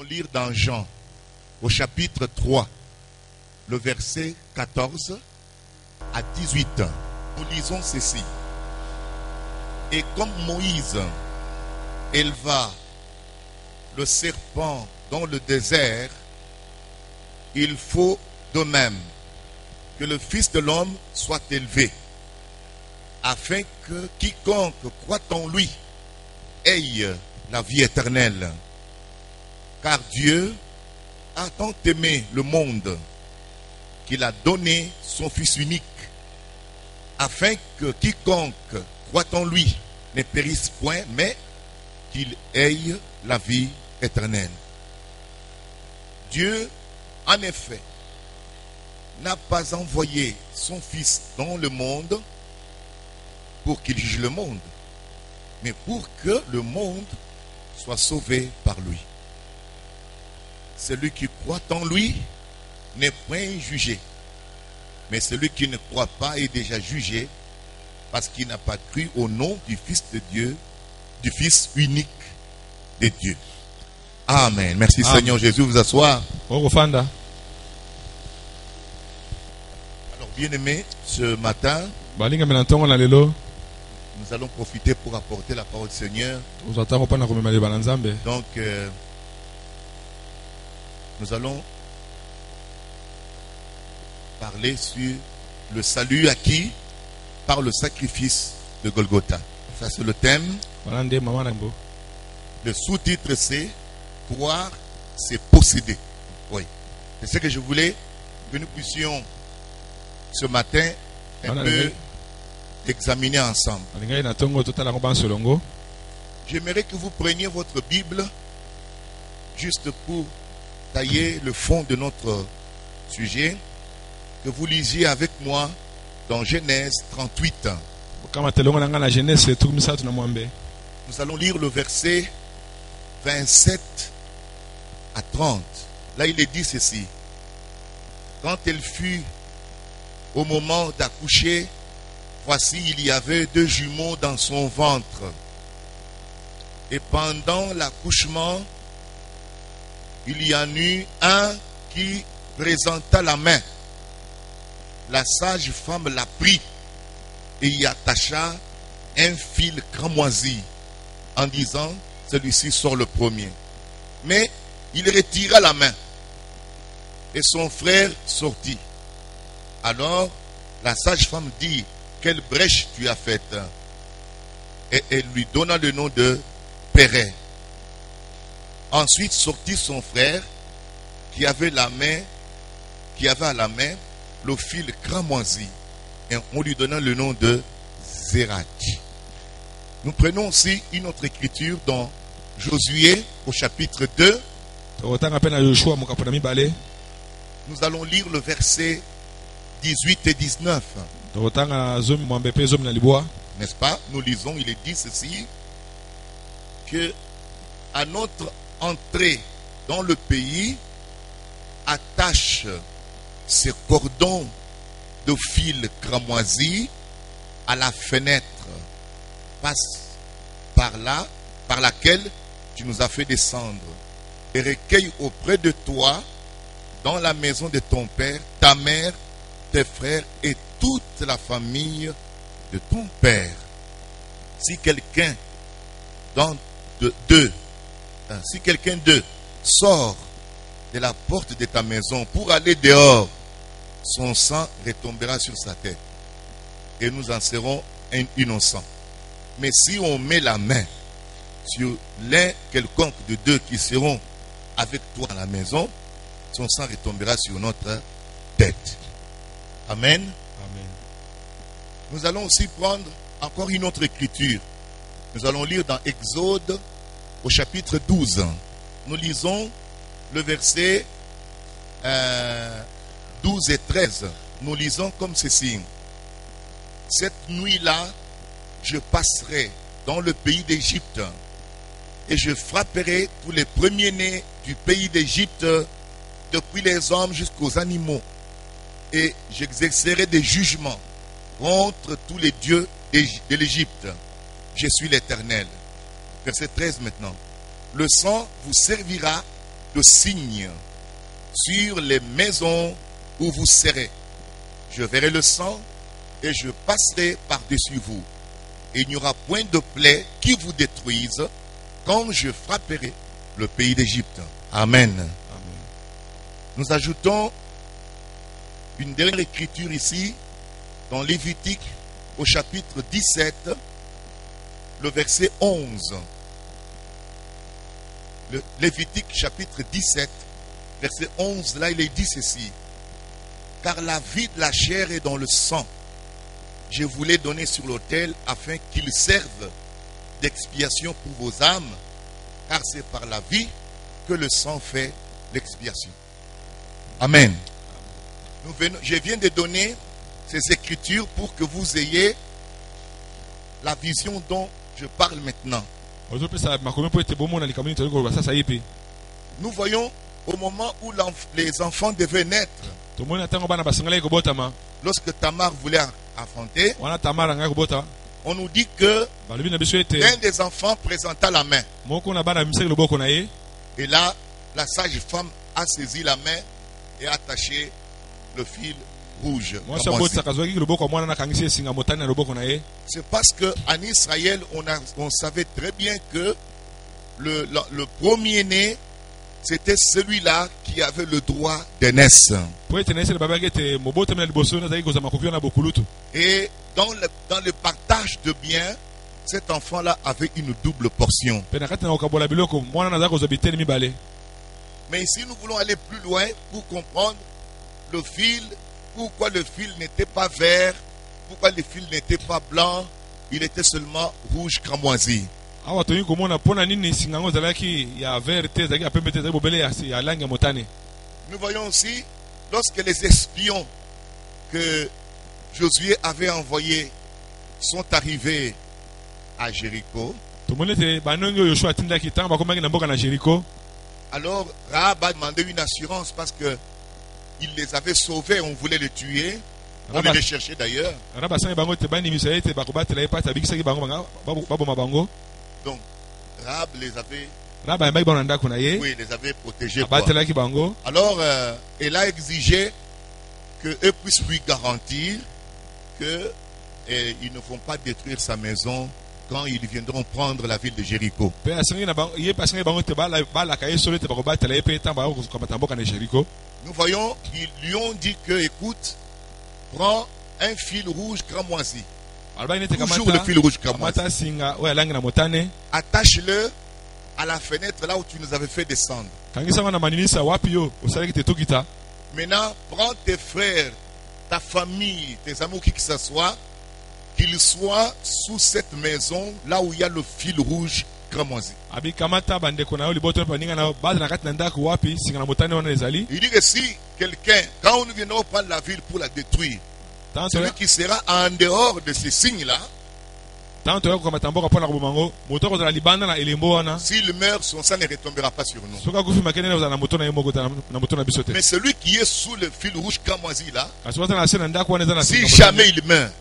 lire dans Jean, au chapitre 3, le verset 14 à 18. Nous lisons ceci. Et comme Moïse éleva le serpent dans le désert, il faut de même que le Fils de l'homme soit élevé, afin que quiconque croit en lui ait la vie éternelle. Car Dieu a tant aimé le monde qu'il a donné son Fils unique, afin que quiconque croit en lui ne périsse point, mais qu'il ait la vie éternelle. Dieu, en effet, n'a pas envoyé son Fils dans le monde pour qu'il juge le monde, mais pour que le monde soit sauvé par lui. Celui qui croit en lui n'est point jugé, mais celui qui ne croit pas est déjà jugé, parce qu'il n'a pas cru au nom du Fils de Dieu, du Fils unique de Dieu. Amen. Merci Seigneur Jésus, vous asseoir. Alors bien-aimés, ce matin, nous allons profiter pour apporter la parole du Seigneur. Donc, nous allons parler sur le salut acquis par le sacrifice de Golgotha. Ça, c'est le thème. Le sous-titre, c'est croire, c'est posséder. Oui. C'est ce que je voulais que nous puissions ce matin un peu examiner ensemble. J'aimerais que vous preniez votre Bible juste pour tailler le fond de notre sujet, que vous lisiez avec moi dans Genèse 38. Nous allons lire le verset 27 à 30. Là, il est dit ceci. Quand elle fut au moment d'accoucher, voici, il y avait 2 jumeaux dans son ventre. Et pendant l'accouchement, il y en eut un qui présenta la main. La sage-femme la prit et y attacha un fil cramoisi en disant, celui-ci sort le premier. Mais il retira la main et son frère sortit. Alors la sage-femme dit, quelle brèche tu as faite? Et elle lui donna le nom de Péret. Ensuite sortit son frère qui avait à la main le fil cramoisi, et on lui donna le nom de Zérach. Nous prenons aussi une autre écriture dans Josué au chapitre 2. Nous allons lire le verset 18 et 19. N'est-ce pas? Nous lisons, il est dit ceci, que à notre entrée dans le pays, attache ces cordons de fil cramoisi à la fenêtre. Passe par là, par laquelle tu nous as fait descendre. Et recueille auprès de toi, dans la maison de ton père, ta mère, tes frères et toute la famille de ton père. Si quelqu'un d'eux sort de la porte de ta maison pour aller dehors, son sang retombera sur sa tête et nous en serons innocents. Mais si on met la main sur l'un quelconque de deux qui seront avec toi à la maison, son sang retombera sur notre tête. Amen. Amen. Nous allons aussi prendre encore une autre écriture. Nous allons lire dans Exode au chapitre 12. Nous lisons le verset 12 et 13. Nous lisons comme ceci. Cette nuit-là, je passerai dans le pays d'Égypte et je frapperai tous les premiers-nés du pays d'Égypte, depuis les hommes jusqu'aux animaux, et j'exercerai des jugements contre tous les dieux de l'Égypte. Je suis l'Éternel. Verset 13 maintenant. Le sang vous servira de signe sur les maisons où vous serez. Je verrai le sang et je passerai par-dessus vous. Et il n'y aura point de plaie qui vous détruise quand je frapperai le pays d'Égypte. Amen. Amen. Nous ajoutons une dernière écriture ici, dans Lévitique, au chapitre 17, le verset 11. Le Lévitique, chapitre 17, verset 11, là il est dit ceci. Car la vie de la chair est dans le sang. Je vous l'ai donné sur l'autel afin qu'il serve d'expiation pour vos âmes, car c'est par la vie que le sang fait l'expiation. Amen. Je viens de donner ces écritures pour que vous ayez la vision dont je parle maintenant. Nous voyons au moment où les enfants devaient naître, lorsque Tamar voulait affronter, on nous dit que l'un des enfants présenta la main. Et là, la sage femme a saisi la main et a attaché le fil rouge. C'est parce qu'en Israël, on savait très bien que le premier-né, c'était celui-là qui avait le droit d'aînesse. Et dans le partage de biens, cet enfant-là avait une double portion. Mais ici, nous voulons aller plus loin pour comprendre le fil, pourquoi le fil n'était pas vert, pourquoi le fil n'était pas blanc, il était seulement rouge cramoisi. Nous voyons aussi, lorsque les espions que Josué avait envoyés sont arrivés à Jéricho, alors Rahab a demandé une assurance parce que il les avait sauvés, on voulait les tuer, on les recherchait d'ailleurs. Donc Rahab les avait protégés. Alors elle a exigé qu'eux puissent lui garantir qu'ils ne vont pas détruire sa maison quand ils viendront prendre la ville de Jéricho. Nous voyons qu'ils lui ont dit que, écoute, prends un fil rouge cramoisi. Toujours le fil rouge cramoisi. Attache-le à la fenêtre là où tu nous avais fait descendre. Maintenant, prends tes frères, ta famille, tes amis, qui que ce soit, qu'ils soient sous cette maison là où il y a le fil rouge cramoisi. Il dit que si quelqu'un, quand nous viendrons prendre la ville pour la détruire, celui qui sera en dehors de ces signes-là, s'il meurt, son sang ne retombera pas sur nous. Mais celui qui est sous le fil rouge cramoisi là, si jamais il meurt,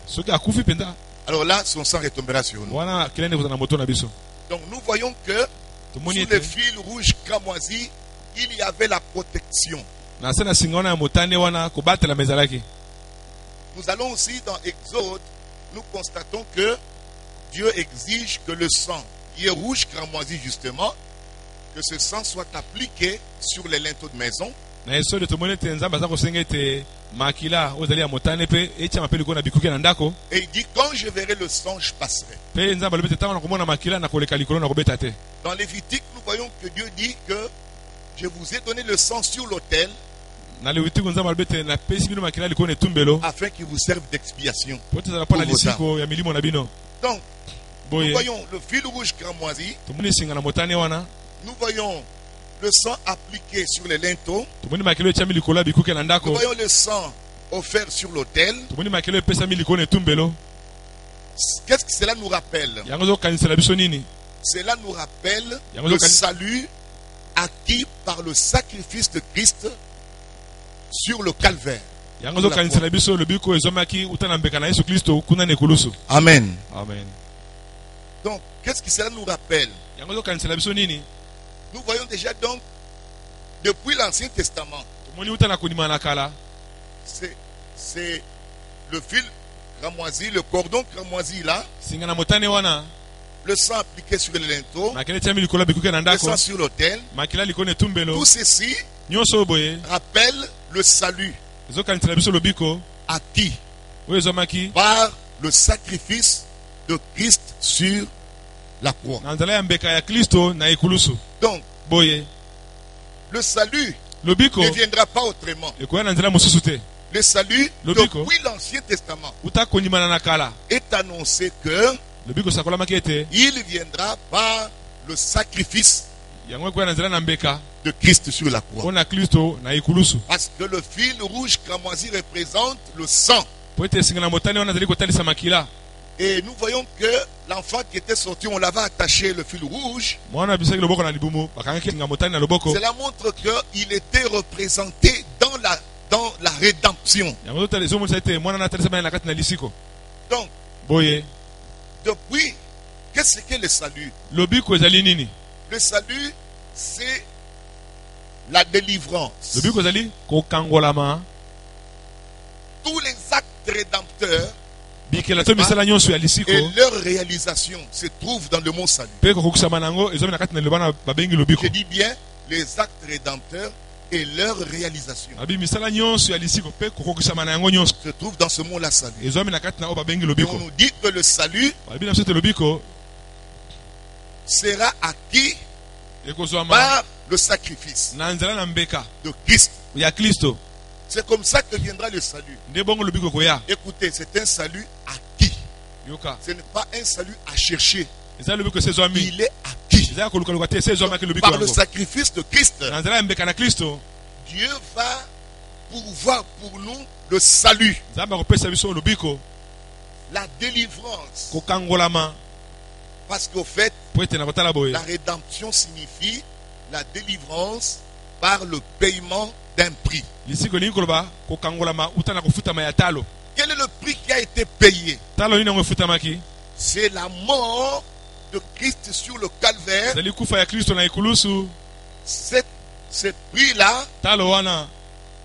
alors là, son sang retombera sur nous. Donc nous voyons que sous le fil rouge cramoisi, il y avait la protection. Nous allons aussi dans Exode, nous constatons que Dieu exige que le sang, qui est rouge cramoisi justement, que ce sang soit appliqué sur les linteaux de maison. Et il dit, quand je verrai le sang, je passerai. Dans Lévitique, nous voyons que Dieu dit que je vous ai donné le sang sur l'autel afin qu'il vous serve d'expiation pour vos âmes. Donc, nous voyons le fil rouge cramoisi, nous voyons le sang appliqué sur les linteaux, nous voyons le sang offert sur l'autel. Qu'est-ce que cela nous rappelle? Cela nous rappelle le salut acquis par le sacrifice de Christ sur le calvaire. Amen. Amen. Donc, qu'est-ce que cela nous rappelle? Nous voyons déjà donc depuis l'Ancien Testament, c'est le fil cramoisi, le cordon cramoisi là, le sang appliqué sur le linteau, le sang sur l'autel. Tout ceci rappelle le salut. À qui? Par le sacrifice de Christ sur la croix. Donc, le salut ne viendra pas autrement. Le salut, depuis l'Ancien Testament, est annoncé que il viendra par le sacrifice de Christ sur la croix. Parce que le fil rouge cramoisi représente le sang. Et nous voyons que l'enfant qui était sorti, on l'avait attaché le fil rouge. Cela montre qu'il était représenté dans la rédemption. Donc, depuis, qu'est-ce que le salut? Le salut, c'est la délivrance. Tous les actes rédempteurs et leur réalisation se trouvent dans le mot salut. Je dis bien les actes rédempteurs et leur réalisation se trouvent dans ce mot-là, salut. Et on nous dit que le salut sera acquis par le sacrifice de Christ. C'est comme ça que viendra le salut. Écoutez, c'est un salut acquis. Ce n'est pas un salut à chercher. Il est acquis. Par le sacrifice de Christ, Dieu va pourvoir pour nous le salut, la délivrance. Parce qu'au fait, la rédemption signifie la délivrance par le paiement d'un prix. Quel est le prix qui a été payé? C'est la mort de Christ sur le calvaire. Ce prix-là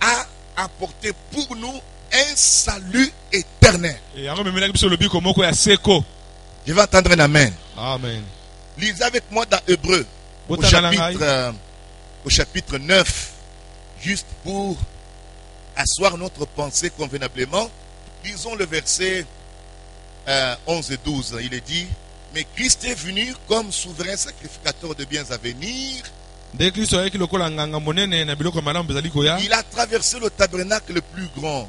a apporté pour nous un salut éternel. Je vais entendre un amen. Amen. Lisez avec moi dans Hébreux au chapitre 9, juste pour asseoir notre pensée convenablement. Lisons le verset 11 et 12. Il est dit: mais Christ est venu comme souverain sacrificateur de biens à venir. Il a traversé le tabernacle le plus grand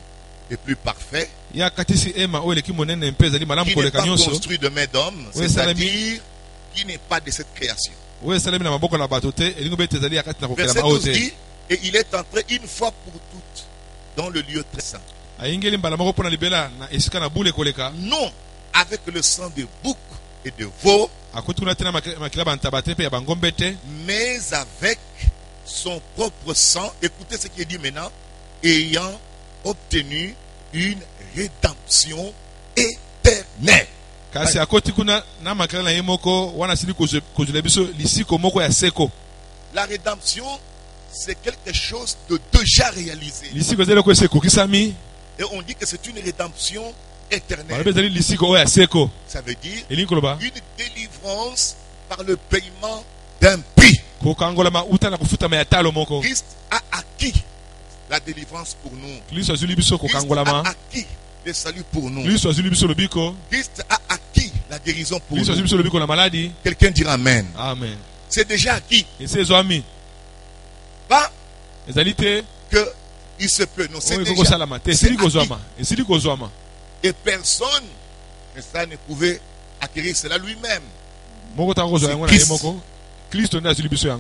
et plus parfait, qui n'est pas construit de main d'homme, c'est-à-dire qui n'est pas de cette création. Verset 12 dit: et il est entré une fois pour toutes dans le lieu très saint, non avec le sang de boucs et de veaux, mais avec son propre sang. Écoutez ce qui est dit maintenant: ayant obtenu une rédemption éternelle. La rédemption, c'est quelque chose de déjà réalisé. Et on dit que c'est une rédemption éternelle. Ça veut dire une délivrance par le paiement d'un prix. Christ a acquis la délivrance pour nous. Christ a acquis le salut pour nous. Christ a acquis la guérison pour nous. Quelqu'un dira amen. Amen. C'est déjà acquis. Pas que il se peut. Non, c'est déjà acquis. Et personne ne pouvait acquérir cela lui-même.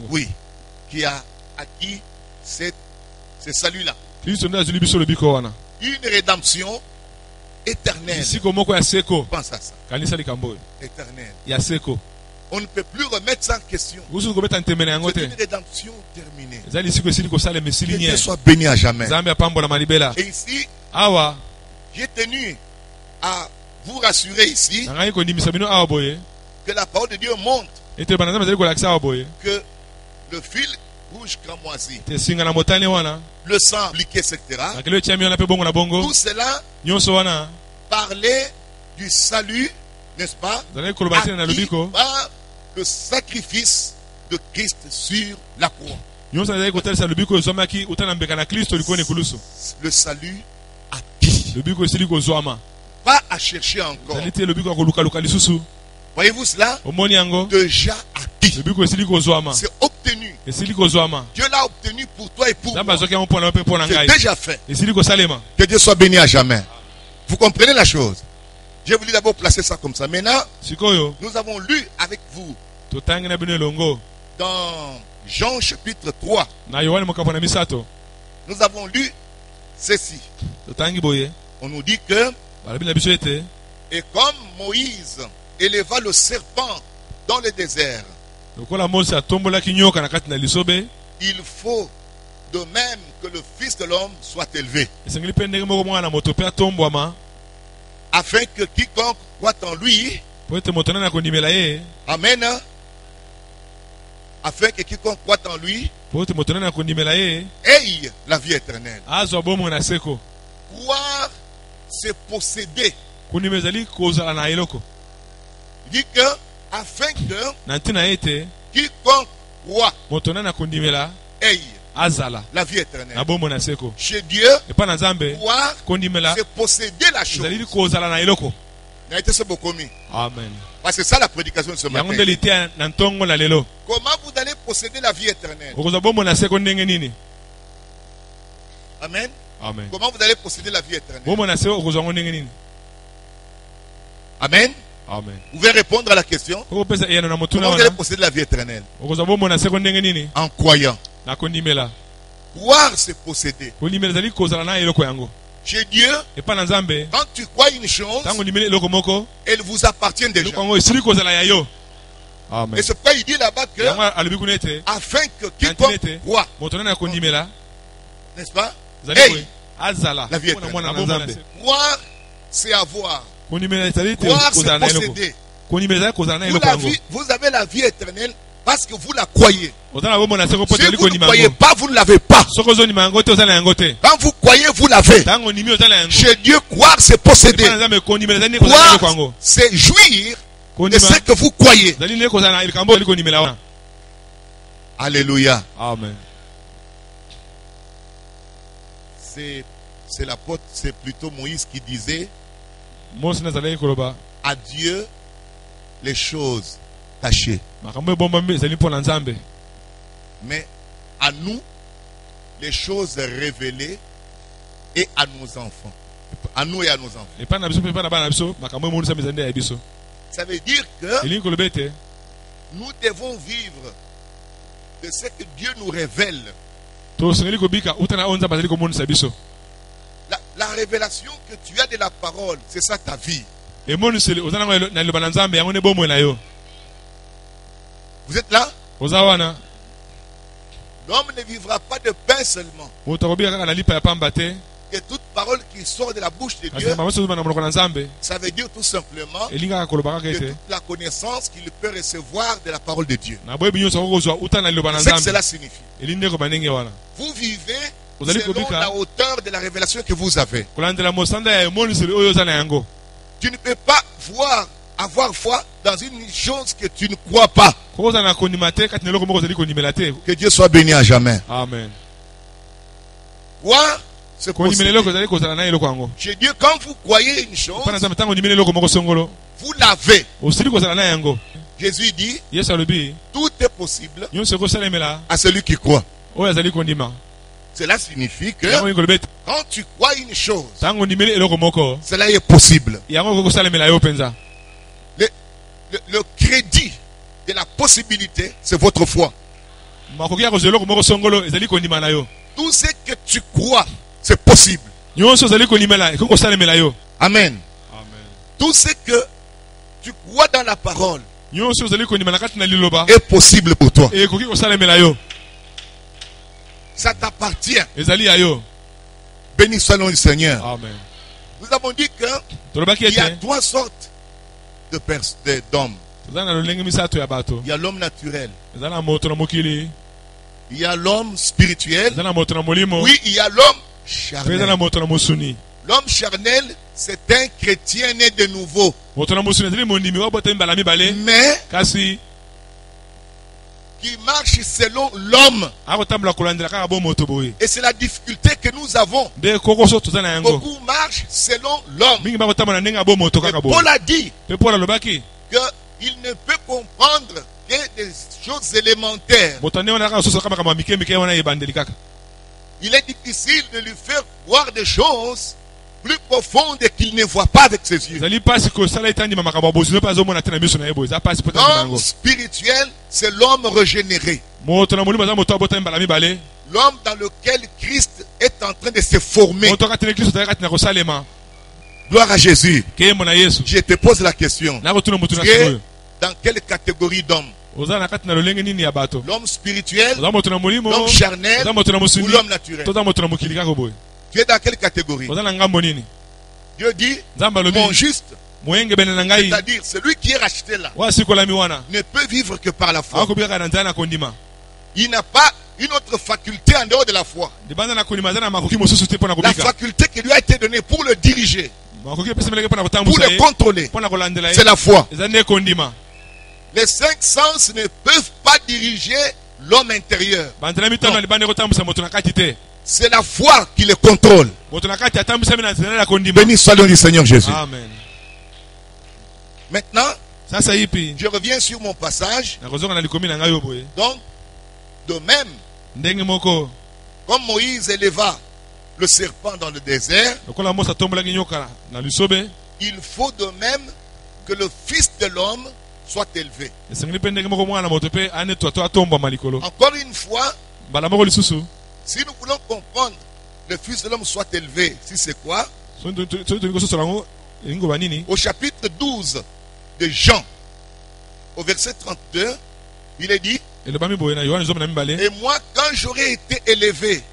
Oui, qui a acquis ce salut-là. Une rédemption éternelle. Pense à ça. Éternelle. On ne peut plus remettre ça en question. C'est une rédemption terminée. Que Dieu soit béni à jamais. Et ici, j'ai tenu à vous rassurer ici que la parole de Dieu montre que le fil rouge cramoisi, te singa na motane wana le sang appliqué, etc. akelo tia miona pe bongo na bongo Tout cela nyonso wana parlait du salut, n'est-ce pas? zalaki koloba tina na Acquis lobiko par le sacrifice de Christ sur la croix. nyonso azalaki kotalisa lobiko ezwamaki uta na mbeka na kristo likoni ekulusu Le salut acquis. lobiko esili kozwama Pas à chercher encore. ezali te lobiko ya kolukaluka lisusu Voyez-vous cela? omoni yango Déjà acquis. lobiko esili kozwama C'est obtenu. esili kozwama Dieu l'a obtenu pour toi et pour nzambe moi. azwaki yango mpo na yo mpe mpo na C'est ngai déjà fait. esili kosalema Que Dieu soit béni à jamais. Vous comprenez la chose? J'ai voulu d'abord placer ça comme ça. Maintenant, sikoyo nous avons lu avec vous totangi na bino elongo dans Jean chapitre 3. na yohane mokambo na misato Nous avons lu ceci. totangi boye On nous dit que, balobi na biso ete et comme Moïse éleva le serpent dans le désert, lokola mose atombolaki nyoka na kati na lisobe il faut de même que le Fils de l'homme soit élevé, esengeli mpe ndenge moko mwana moto mpe atombwama afin que quiconque croit en lui, po ete moto nani akondimela ye amen, afin que quiconque croit en lui po ete moto nani akondimela ye ait la vie éternelle. azwa bomoi na seko Croire, c'est posséder. kondima ezali kozala na eloko Il dit que, afin que na ntina ye ete quiconque croit moto nani akondimela ait azala la vie na éternelle. bomoi na seko Chez Dieu, epa na nzambe croire, kondimela c'est posséder la chose. ezali kozala na eloko N'a été ce beaucoup mis. amen Parce que c'est ça la prédication de ce yango matin. nde litia na ntongo na lelo Comment vous allez posséder la vie éternelle? okozwa bomoi na seko ndenge nini Amen. amen Comment vous allez posséder la vie éternelle? bomoi na seko okozwa yango ndenge nini Amen. amen Vous pouvez répondre à la question. okopesa eyano na motuna Comment vous allez wana posséder la vie éternelle? okozwa bomoi na seko ndenge nini En croyant. na kondimela Croire, c'est posséder. kondimela ezali kozala na eloko yango Chez Dieu, epa na nzambe quand tu crois une chose, ntango ondimeli eloko moko elle vous appartient déjà. eloko yango esili kozala ya yo Et amen c'est pourquoi il dit là-bas que, yango alobi kuna ete afin que ntina quiconque ete croit, moto nani akondimela n'est-ce pas? ezali Hey, boye azala la vie mpo na mwana na éternelle. nzambe Croire, c'est avoir. kondimela ezali te Croire, c'est kozala na eloko posséder. kondimela ezali kozala na eloko yango Vous avez la vie éternelle parce que vous la croyez. oza na bomoi na seko mpo Si ezali vous ne kondima croyez yango pas, vous ne l'avez pas. soki ozondima yango te oza na yango te Quand vous croyez, vous l'avez. ntango ondimi oza na yango Chez Dieu, croire, c'est epa posséder. na nzambe kondimela ezali nde kozala na eloko Croire, yango c'est jouir de kondima ce que vous croyez. ezali nde kozala na likambo ezali kondimela wana Alléluia. amen C'est l'apôtre, c'est plutôt Moïse qui disait mose nde azalaki koloba à Dieu les choses cachées. makambo ebombami ezali mpo na nzambe Mais à nous, les choses révélées et à nos enfants. À nous et à nos enfants. epai na biso mpe epai na bana na biso makambo emonisami ezali nde ya biso Ça veut dire que elingi koloba ete nous devons vivre de ce que Dieu nous révèle. tosengeli kobika uta na oyo nzambe azali komonisa biso La révélation que tu as de la parole, c'est ça ta vie. emoniseli oza nango na liloba na nzambe yango nde bomoi na yo Vous êtes là? oza wana L'homme ne vivra pas de pain seulement. moto akobika kaka na lipa ya pamba te Et toute parole qui sort de la bouche de kasi Dieu, makambo nyonso ezobima na monoko na nzambe ça veut dire tout simplement elingi kaka koloba kaka de ete toute la connaissance qu'il peut recevoir de la parole de Dieu. na boyebi nyonso akokozwa uta na liloba na C'est ce que nzambe cela signifie. elingi nde koba ndenge wana Vous vivez Vous allez selon kobika. la hauteur de la révélation que vous avez. kolandela mosanda ya emoniseli oyo oza na yango Tu ne peux pas avoir foi dans une chose que tu ne crois pas. kokozala na kondima te kati na eloko moko ozali kondimela te Que Dieu soit béni à jamais. amen Croire, c'est kondimela eloko posséder. ezali kozala na eloko yango Chez Dieu, quand vous croyez une chose, mpa na nzambe ntango ondimeli eloko moko songolo vous l'avez. osili kozala na yango Jésus dit, yesu alobi tout est possible nyonso ekosalemela à celui qui croit. oyo azali kondima Cela signifie que yango elingi koloba ete quand tu crois une chose, ntango ondimeli eloko moko cela est possible. yango ekokosalemela yo mpenza Le crédit de la possibilité, c'est votre foi. makoki ya kozwa eloko moko songolo ezali kondima na yo Tout ce que tu crois, c'est possible. nyonso ozali kondimela ekoki kosalemela yo Amen. Tout ce que tu crois dans la parole nyonso ozali kondimela kati na liloba est possible pour toi. ekoki kosalemela yo Ça t'appartient. ezali ya yo Béni soit le nom du Seigneur. amen Nous avons dit tolobaki qu'il y a ete trois sortes d'hommes. toza na lolenge misato ya bato Il y a l'homme naturel. eza na moto na mokili il y a l'homme spirituel. eza na moto na molimo Oui, il y a l'homme mpe eza na charnel. moto na mosuni. L'homme charnel, c'est un chrétien né de nouveau. Moto na mosuni ezali mondimi oyo botami mbala mibale Mais kasi qui marche selon l'homme. akotambola kolandela kaka bo moto boye. Et c'est la difficulté que nous avons. Nde kokoso toza na yango Beaucoup marchent selon l'homme. mingi bakotambola ndenge ya bo moto Et kaka boye. Paul a dit Mpe Paul alobaki qu'il ne peut comprendre que des choses élémentaires. moto ane wana kaka soso kaka makambo ya mike mike wana ebandeli kaka. Il est difficile de lui faire voir des choses plus profondes qu'il ne voit pas avec ses yeux. ezali pasi kosala etandima makambo ya bozino mpe azomona te na miso na ye boye eza pasi mpo etandima L'homme yango. spirituel, c'est l'homme régénéré. Moto na molimo aza moto abotami mbala mibale. L'homme dans lequel Christ est en train de se former. moto akatene kristo azali kati na kosalema Gloire à Jésus. keyembo na yesu. Je te pose la question. nakotuna motu na Tu es sikoyo dans quelle catégorie d'homme? oza na kati na lolenge nini ya bato. L'homme spirituel, oza moto na molimo l'homme charnel oza moto na ou mosuni l'homme naturel? toza moto na mokili kaka boye. Tu es dans quelle catégorie? oza na ngambo nini. Dieu dit, nzambe mon alobi juste, moyengebene na ngai c'est-à-dire celui qui est racheté là, oyo asikolami wana ne peut vivre que par la foi. akobika kaka na nzela na kondima. Il n'a pas une autre faculté en dehors de la foi. libanda na kondima aza na makoki mosusu te mpo na La kobika. faculté qui lui a été donnée pour le diriger, makoki epesamelaki mpo na pour kotambusa le ye contrôler, mpo na kolandela c'est ye la foi. eza nde kondima. Les cinq sens ne peuvent pas diriger l'homme intérieur. banzela mitano Non. ya libanda ekotambusa moto na kati te. C'est la foi qui le contrôle. moto na kati atambwisami na nzela ya kondima. Béni soit le nom du Seigneur Jésus. amen. Maintenant, sasa ipi je reviens sur mon passage. nakozonga na likomi na ngai yo boye. Donc, de même, ndenge moko comme Moïse éleva le serpent dans le désert, lokola mose atombolaki nyoka na lisobe il faut de même que le Fils de l'homme soit élevé. esengeli mpe ndenge moko mwana moto mpe anetwa to atombwama likolo. Encore une fois, mbala moko lisusu si nous voulons comprendre le Fils de l'homme soit élevé, si c'est quoi? soki tolingi kososola yango elingi koba nini. Au chapitre 12 de Jean, au verset 32, il est dit, elobami boye na yohane zomi na mibale. et moi, quand j'aurai été élevé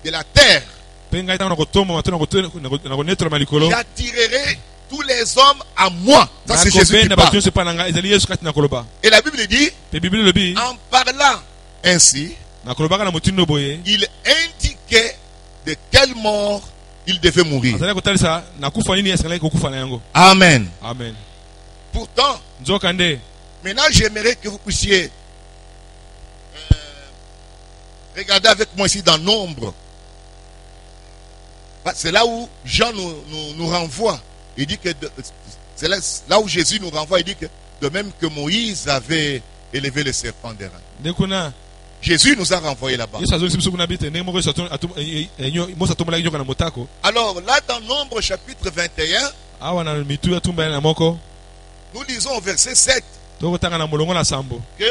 de la terre, mpe ngai ntango na kotombwama to na konetolama likolo j'attirerai tous les hommes à moi. Ça, c'est Jésus qui nakobenda bato parle. nyonso epai na ngai ezali yesu kati na koloba. Et la Bible dit, mpe bibili elobi en parlant ainsi, na kolobaka na motindo boye il indiquait de quelle mort il devait mourir. azali kotalisa nakufa nini esengelaki kokufa na yango. Amen. amen. Pourtant, nzoka nde maintenant, j'aimerais que vous puissiez regarder avec moi ici dans Nombre. C'est là où Jean nous renvoie. Il dit que c'est là où Jésus nous renvoie. Il dit que de même que Moïse avait élevé le serpent des reins. nde kuna Jésus nous a renvoyé là-bas. yesu azolisi biso kuna bite ndenge moko yesu mose atombolaki nyoka na motako. Alors là, dans Nombre chapitre 21, awa na mitu atumba na moko nous lisons au verset 7 tokotanga na molongo na sambo. que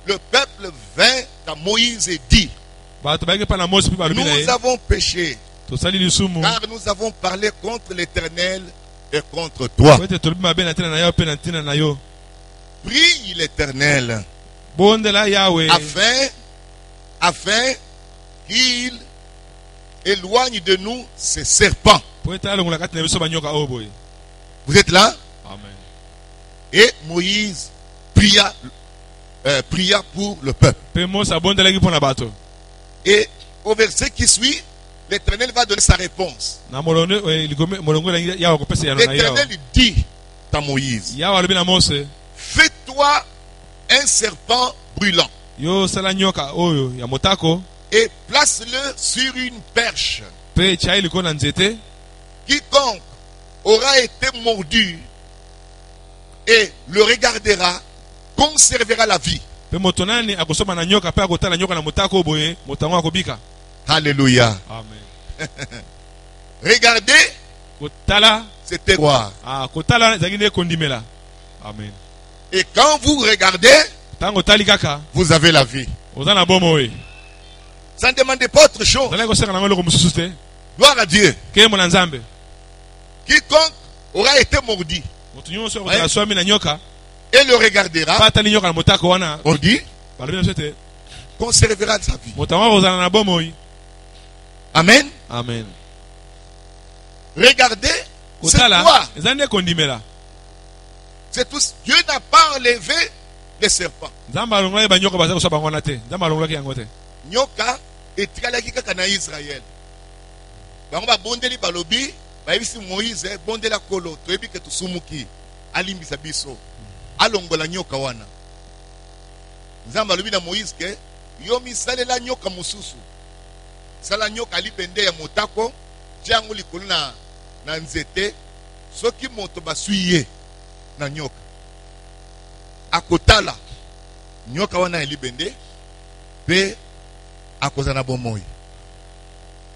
le peuple vint à Moïse et dit, bato bayaki mpa na mose mpe balobi na ye nous avons péché, tosali lisumu car nous avons parlé contre l'Éternel et contre toi. po ete tolobi mabe na ntina na yo mpe na ntina na yo. Prie l'Éternel bondela yawe afin qu'il éloigne de nous ces serpents. po ete alongola kati na biso banyoka oyo boye. Vous êtes là? amen. Et Moïse pria pour le peuple. mpe mose abondelaki mpo na bato. Et au verset qui suit, l'Éternel va donner sa réponse. na molongo elangi yawa kopesa yano na yawa. L'Éternel dit à Moïse, yawa alobi na mose fais-toi un serpent brûlant yo sala nyoka oyo ya motako et place-le sur une perche. mpe tia ye likolo na nzete. Quiconque aura été mordu et le regardera conservera la vie. mpe moto nani akosomba na nyoka mpe akotala nyoka na motako oyo boye moto yango akobika. Alléluia. amen. Regardez, kotala c'était croire. kotala ezalaki nde kondimela. amen. Et quand vous regardez, ntango otali kaka vous avez la vie. oza na bomoi. Ça ne demande pas autre chose. ozalaki kosenga nango eloko mosusu te. Gloire à Dieu. keyembo na nzambe. Quiconque aura été mordu moto nyonso akozala swami na nyoka et le mpe regardera, atali nyoka na motako wana on dit, balobi na biso ete conservera sa vie. moto yango akozala na bomoi. Amen. amen. Regardez, c'est kotala quoi? eza nde kondimela. C'est tout. Dieu n'a pas enlevé les serpents. nzambe alongolaki banyoka baza koswa bango wana te. nzambe alongolaki yango te. nyoka etikali kaka na Israël. Bango ba bondeli balobi, ba yebisi Moïse bondela kolo, toyebi ke tusumuki alimbisa biso. Alongola nyoka wana. Nzamba lobi na Moïse ke yo misalela nyoka mususu. Sala nyoka libende ya motako, jango likolo na nzete, soki moto basuye na nyoka. Akotala nyoka wana libende pe akozana bomoi.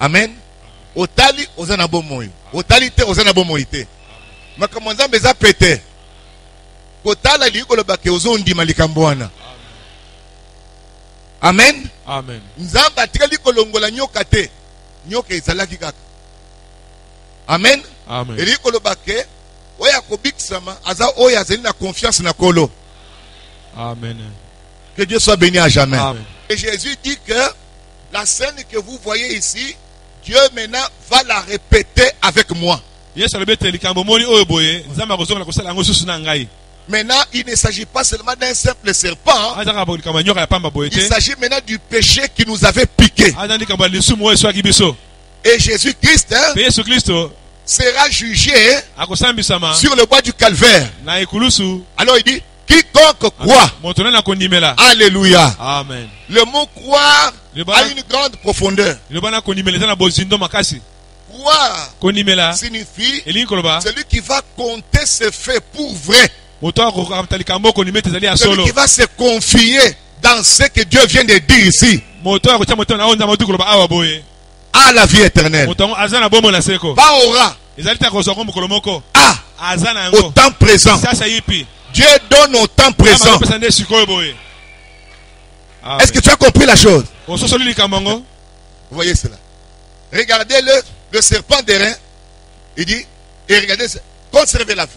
Amen. Otali ozana bomoi. Otali te ozana bomoi te. Makambo Nzambe eza pete. Kotala likolo bake ozondima likambo wana. Amen. Amen. Nzambe atikali kolongola nyoka te. Nyoka ezalaki kaka. Amen. Amen. Likolo bake oya kobikisama aza oya azali na confiance na kolo. Amen. Que Dieu soit béni à jamais. Amen. Et Jésus dit que la scène que vous voyez ici, Dieu maintenant va la répéter avec moi. Maintenant, il ne s'agit pas seulement d'un simple serpent. Il s'agit maintenant du péché qui nous avait piqué. Et Jésus-Christ sera jugé sur le bois du calvaire. Alors il dit, quiconque croit. Alléluia. Amen. Le mot croire a une grande profondeur. Croire signifie celui qui va compter ses faits pour vrai. Celui qui va se confier dans ce que Dieu vient de dire ici. À la vie éternelle. Pas aura. Au temps présent. Dieu donne au temps présent. Est-ce que tu as compris la chose? Vous voyez cela. Regardez le serpent d'airain. Il dit, et regardez, conservez la vie.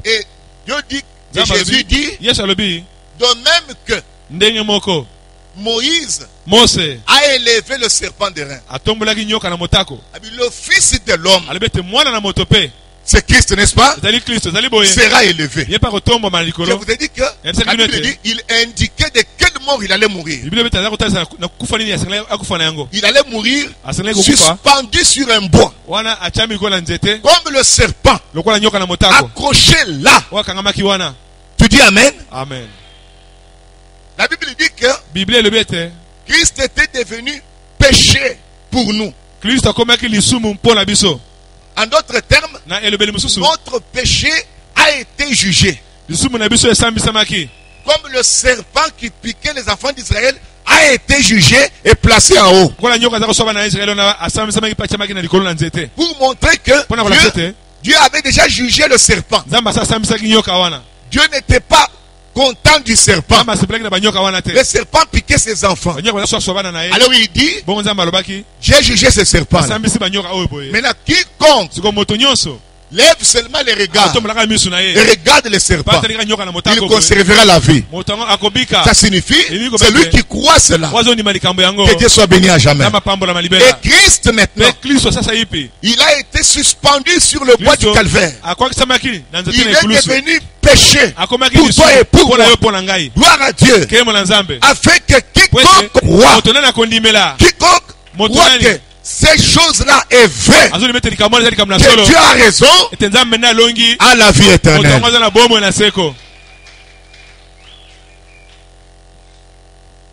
Et Dieu dit, et Jésus dit, de même que Moïse a élevé le serpent d'airain. Le fils de l'homme, c'est Christ, n'est-ce pas? Sera élevé. Je vous ai dit que la Bible dit, il indiquait de quelle mort il allait mourir. Il allait mourir suspendu sur un bois. Comme le serpent accroché là. Tu dis Amen? Amen. La Bible dit que Christ était devenu péché pour nous. En d'autres termes, notre péché a été jugé. Comme le serpent qui piquait les enfants d'Israël a été jugé et placé en haut. Pour montrer que Dieu avait déjà jugé le serpent. Dieu n'était pas content du serpent. Le serpent piquait ses enfants. Alors il dit, j'ai jugé ce serpent. Maintenant, quiconque lève seulement les regards et regarde le serpent, il conservera la vie. Ça signifie, celui qui croit cela, que Dieu soit béni à jamais. Et Christ maintenant, il a été suspendu sur le bois du calvaire. Il est devenu péché pour toi et pour moi. Gloire à Dieu. Afin que quiconque croit, que ces choses-là est vrai, que Dieu a raison, à la vie éternelle.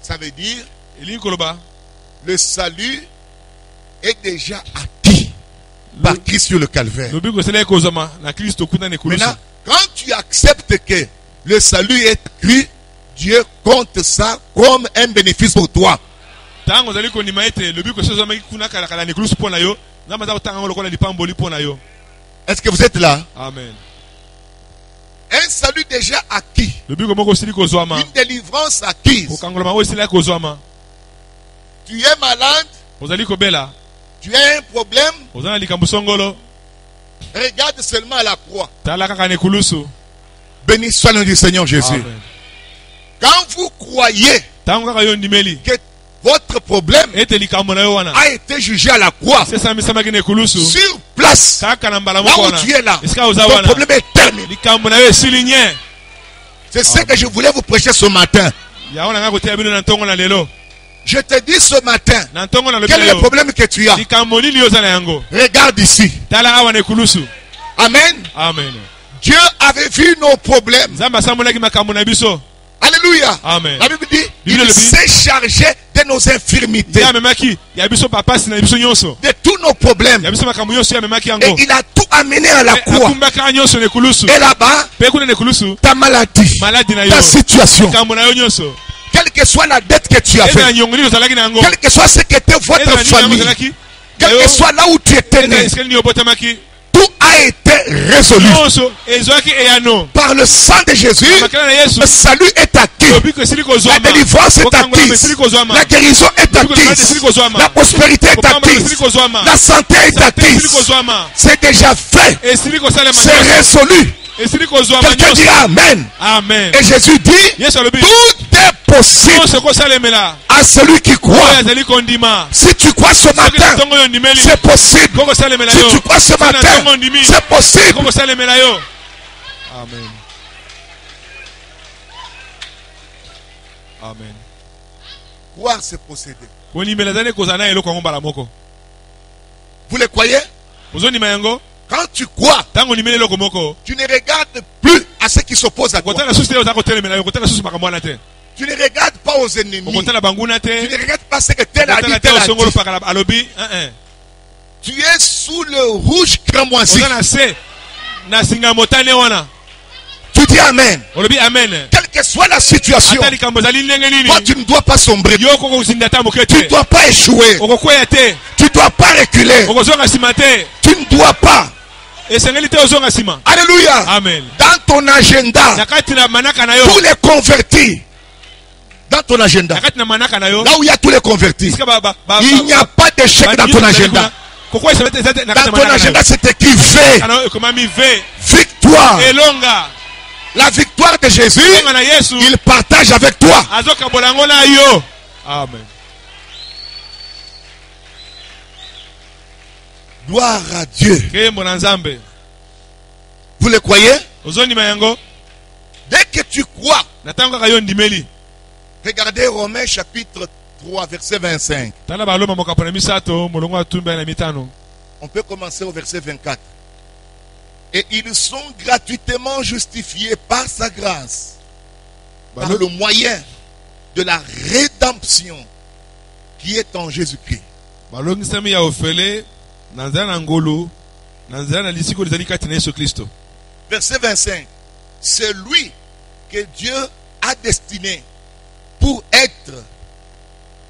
Ça veut dire le salut est déjà acquis par Christ sur le calvaire. Maintenant, quand tu acceptes que le salut est acquis, Dieu compte ça comme un bénéfice pour toi. Est-ce que vous êtes là? Amen. Un salut déjà acquis. Une délivrance acquise. Tu es malade. Tu as un problème. Regarde seulement à la croix. Béni soit le nom du Seigneur Jésus. Amen. Quand vous croyez que votre problème a été jugé à la croix, sur place, là où tu es là, ton problème est terminé. C'est ce que je voulais vous prêcher ce matin. yaona nga kotea bino na ntongo na lelo Je te dis ce matin, na ntongo na quel est le lelo problème que tu as? likambo nini yoza na yango Regarde ici. tala awa na ekulusu Amen. amen Dieu avait vu nos problèmes. nzambe asambolaki makambo na biso Alléluia. Amen. La Bible dit, Bible il le dit. s'est chargé de nos infirmités, ye amemaki ya biso papasi na biso nyonso de tous nos problèmes. ya biso makambo nyonso ye amemaki Et yango il a tout amené à la croix. akumbaka nyonso na ekulusu Et là-bas, mpe kuna na ekulusu ta maladie, maladi na yo ta situation, makambo na yo nyonso quelle que soit la dette que tu as eza na faite, nyongo nini ozalaki na yango quel que soit ce qu'était eza votre na nini yango famille, ozalaki quel que soit là où tu étais eza né, esika nini obotamaki tout a été résolu. nyonso ezwaki eyano Par le sang de Jésus, makala na yesu le salut est acquis. lobiko esili La kozwama délivrance est kokangolama esili acquise. kozwama La guérison est lobiko esili acquise. kozwama La prospérité est kopambana esili acquise. kozwama La santé est santé esili acquise. kozwama C'est déjà fait. esili kosalema C'est nyonso résolu. esili kozwama Quelqu'un nyonso dira Amen. amen Et Jésus dit, yesu alobi tout est possible nyonso ekosalemela à celui qui oyo croit. azali kondima Si tu crois ce soki na matin, ntongo oyo ondimeli c'est possible. kokosalemela Si yo tu crois ce soki na matin, ntongo ondimi c'est possible. kokosalemela yo amen amen Croire, c'est posséder. kondimela ezali kozala na eloko yango mbala moko Vous le croyez? ozondima yango Quand tu crois, ntango ondimeli eloko moko tu ne regardes plus à ceux qui s'opposent à toi. okotala susu te oza kotelemela yo okotala susu makambo wana te Tu ne regardes pas aux ennemis. okotala banguna Tu te ne regardes pas ce que tel a okotala dit, te tel a osongolo dit. pakala alobi Tu es sous le rouge cramoisi. oza na se na singa motane wana Tu dis Amen. olobi amen Quelle que soit la situation, ata likambo ezali ndenge nini toi tu ne dois pas sombrer. yo kokozinda ta moke Tu te ne dois pas échouer. okokweya te Tu ne dois pas reculer. okozonga nsima te Tu ne dois pas. esengeli te ozonga nsima Alléluia. amen Dans ton agenda, na kati na manaka na yo tous les convertis. Dans ton agenda, na kati na manaka na yo là où il y a tous les convertis, esika il n'y a pas d'échec dans ton agenda. kokwesa te eza te na kati Dans na ton manaka na agenda, yo c'est écrit V. kana ekomami ve Victoire. elonga La victoire de Jésus, elonga na yesu il partage avec toi. azokabola yango na yo amen Gloire à Dieu. kembo na nzambe Vous le croyez? ozondima yango Dès que tu crois, na ntango kaka yo ndimeli regardez Romains chapitre 3, verset 25. tala baloma mokapo na misato molongo wa tumba na mitano On peut commencer au verset 24. Et ils sont gratuitement justifiés par sa grâce, par le moyen de la rédemption qui est en Jésus-Christ. balongisami ya ofele na nzela na ngolu na nzela na lisiko lizali kati na yesu kristo Verset 25. C'est lui que Dieu a destiné pour être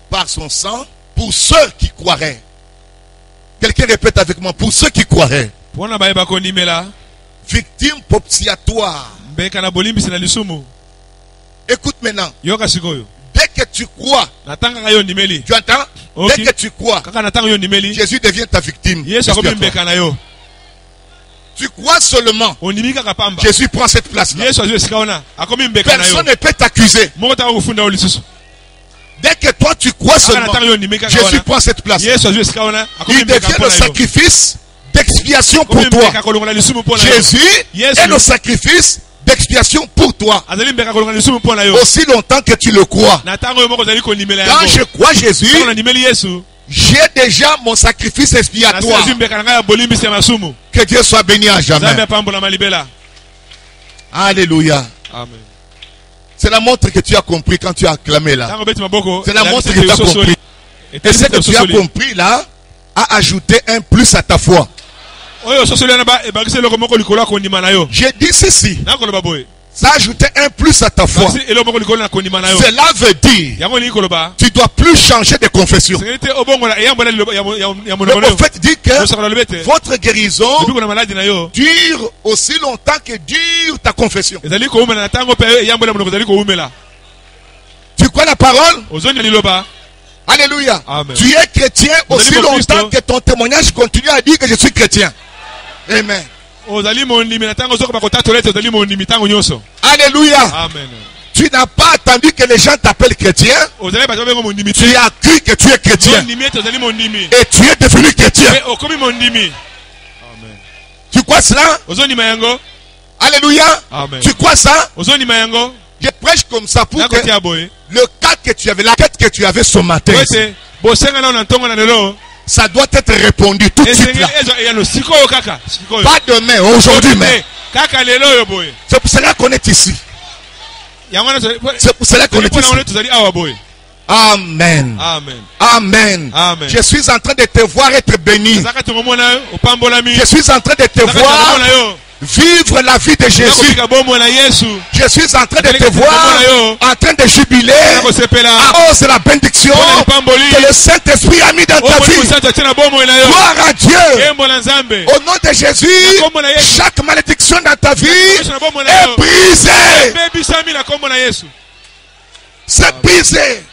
par son sang pour ceux qui croiraient. Quelqu'un répète avec moi, pour ceux qui croiraient. mpona bayeba kondimela Victime propitiatoire. mbeka na bolimbisi na lisumu Écoute maintenant. yoka sikoyo Dès que tu crois, na ntango kaka yo ndimeli tu entends? Ok. Dès que tu crois, kaka na ntango yo ndimeli Jésus devient ta victime. yesu akomi mbeka na yo Tu crois seulement, ondimi kaka pamba Jésus prend cette place-là. yesu azwi esika wana akomi mbeka na yo Personne ne peut t'accuser. moko taka kofunda yo lisusu Dès que toi tu crois kaka na seulement, ntango yo ndimi kaka Jésus wana prend cette place. yesu azwi esika wana akomi Il mbeka devient mpo le na yo sacrifice d'expiation pour akomi toi. mbeka kolongola lisumu mpo na yo Jésus Yes, est oui. le sacrifice d'expiation pour toi. azali mbeka kolongola lisumu mpo na yo Aussi longtemps que tu le crois. na ntango yo moko ozali kondimela Quand yango je crois Jésus, ntango nandimeli yesu j'ai déjà mon sacrifice nasi expiatoire. azwi mbeka na ngai ya bolimbisi ya masumu Que Dieu soit béni à nzambe jamais. apambolama libela Alléluia. amen C'est la montre que tu as compris quand tu as acclamé là. ntango beti maboko C'est la montre que elakisi tu as ete ososoli. compris. Et ce que tu as Ososoli. compris là a ajouté un plus à ta foi. oyo ososoli wana ebakisi eloko moko likolo ya kondima na yo J'ai dit ceci. nakoloba boye Ça a ajouté un plus à ta foi. bakisi eloko moko likolo na kondima na yo Cela veut dire yango elingi koloba tu dois plus changer de confession. sengeli te obongola eyambola ya Le monoko na yo prophète dit que osakola lobi ete votre guérison ebiko na maladi na yo dure aussi longtemps que dure ta confession. ezali koumela na ntango mpe eyambola monoko ezali koumela Tu crois la parole? ozonia liloba Alléluia. Amen. Tu es chrétien aussi Vous allez longtemps Christ, que ton témoignage continue à dire que je suis chrétien. Amen. ozali mondimi na ntango ozokoba kotatola ete ozali mondimi ntango nyonso Alléluia. amen Tu n'as pas attendu que les gens t'appellent chrétien. ozali bato babengo mondimi Tu as cru que tu es chrétien. mondimi ete ozali mondimi Et tu es devenu chrétien. mpe okomi mondimi amen Tu crois cela? ozondima yango Alléluia. Amen. Tu crois ça? Ozondima yango. Je prêche comme ça pour que Nakotia boye. le cas que tu avais, la quête que tu avais ce matin, Wete bosenga na ntonga na lelo. ça doit être répondu tout de suite là. Ya no sikoyo kaka. Sikoyo. Pas demain, aujourd'hui même. Kaka lelo yo boye. C'est pour cela qu'on est ici. Yangwana C'est pour cela qu'on est ici. tozali awa boye. Amen. Amen. Amen. Amen. Je suis en train de te voir être béni. Zaka tumomona yo opambolami. Je suis en train de te voir vivre la vie de Jésus. Je suis en train de te voir en train de jubiler à cause de la bénédiction que le Saint-Esprit a mis dans ta vie. Gloire à Dieu. Au nom de Jésus, chaque malédiction dans ta vie est brisée. C'est brisé.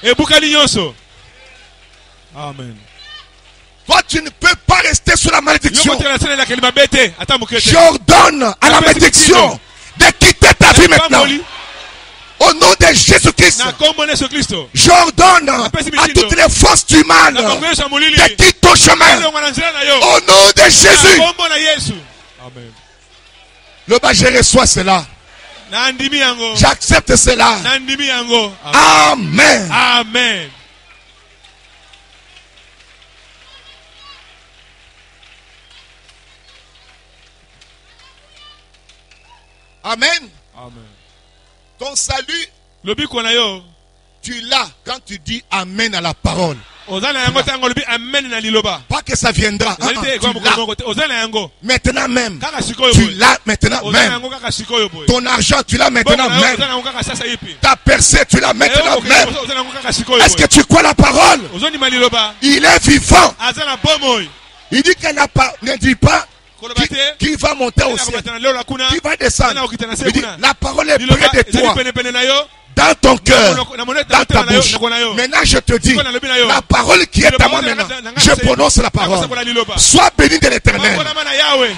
Amen. Toi, tu ne peux pas rester sous la malédiction. J'ordonne à la malédiction de quitter ta vie maintenant. Au nom de Jésus-Christ, j'ordonne à toutes les forces du mal de quitter ton chemin. Au nom de Jésus. Amen. Le bas, je reçois cela. J'accepte cela. Amen. Amen. Amen. Amen. Ton salut, Lobi tu l'as quand tu dis Amen à la parole. Pas que ça viendra. Maintenant même. Tu l'as maintenant même. Ton argent, tu l'as maintenant même. Ta percée, tu l'as maintenant même. Est-ce que tu crois la parole? Il est vivant. Il dit qu'elle n'a pas, ne dit pas qui va monter au ciel, qui va descendre. Il dit, la parole est près de toi, dans ton cœur, dans ta bouche. Maintenant je te dis, la parole qui est à moi maintenant, je prononce la parole. Sois béni de l'Éternel.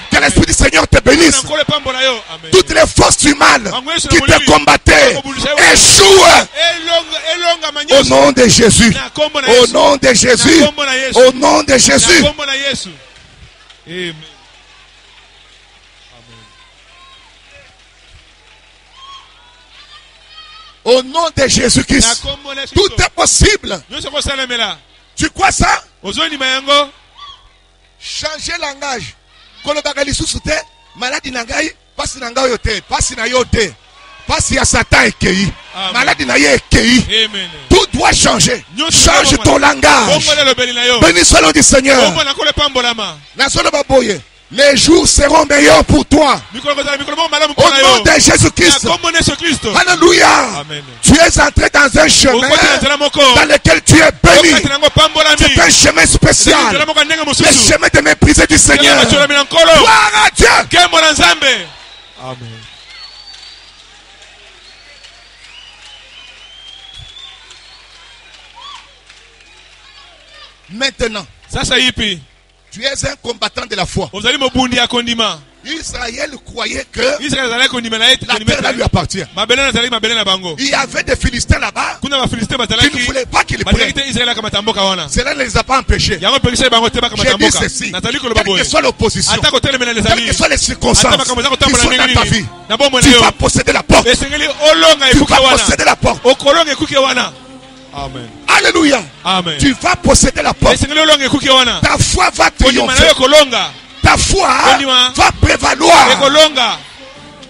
Que l'Esprit du Seigneur te bénisse. Toutes les forces du mal qui te combattaient échouent. Au nom de Jésus. Au nom de Jésus. Au nom de Jésus. Amen. Au nom de Jésus-Christ, tout est possible. Tu crois ça? Changer langage. Kolobaka lisusu te, maladi na ngai, pasi na ngai yo te, pasi na yo te. Pasi ya Satan ekei. Maladi na ye ekei. Tout doit changer. Change ton langage. Béni soit le nom du Seigneur. Nazoloba boye. Les jours seront meilleurs pour toi. Au nom de Jésus-Christ. Alléluia. Tu es entré dans un chemin dans lequel tu es béni. C'est un chemin spécial. Le chemin de mépriser du Seigneur. Gloire à Dieu. Amen. Maintenant, tu es un combattant de la foi. Israël croyait que la terre lui appartient. Il y avait des Philistins là-bas qui ne voulaient pas qu'il prenne. Cela ne les a pas empêchés. J'ai dit ceci. Quelle que soit l'opposition, quelles que soient les circonstances qui sont dans ta vie, tu vas posséder la porte. Tu vas posséder la porte. Amen. Alléluia. Amen. Tu vas posséder la porte. Ta foi va triompher. Ta foi va prévaloir.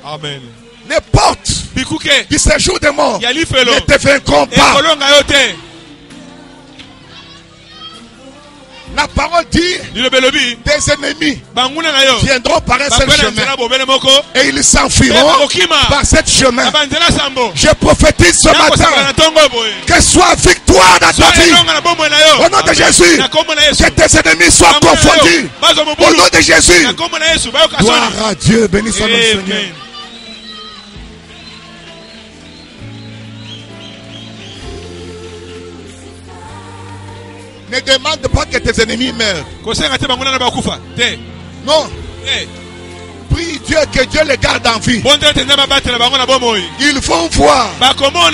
Amen. Les portes du séjour des morts ne te vaincront pas. La parole dit, tes ennemis viendront par un seul chemin et ils s'enfuiront par cet chemin. Je prophétise ce matin que soit victoire dans ta vie. Au nom de Jésus, que tes ennemis soient confondus. Au nom de Jésus, gloire à Dieu, béni soit notre Seigneur. Ne demande pas que tes ennemis meurent. Non. Prie Dieu que Dieu les garde en vie. Ils vont voir comment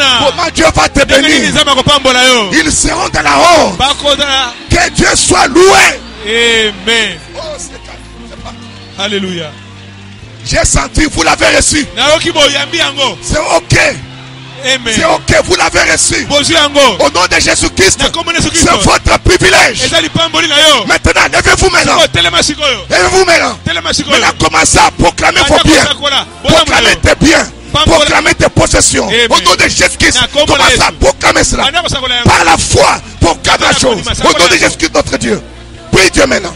Dieu va te bénir. Ils seront dans la honte. Que Dieu soit loué. Amen. Oh, c'est pas. Alléluia. J'ai senti, vous l'avez reçu. C'est ok. Amen. C'est ok, vous l'avez reçu. Bozwi yango. Au nom de Jésus-Christ, Na kombo na Yesu c'est Kristo. votre privilège. Eza lipamboli na yo. Maintenant, levez-vous maintenant. Siko telema sikoyo. Levez-vous maintenant. Telema sikoyo. Maintenant, commencez à proclamer vos biens. Proclamer tes biens. Proclamer tes possessions. Au nom de Jésus-Christ, commencez à proclamer cela. Par la foi, proclame la chose. Au nom de Jésus-Christ, notre Dieu. Prie Dieu maintenant.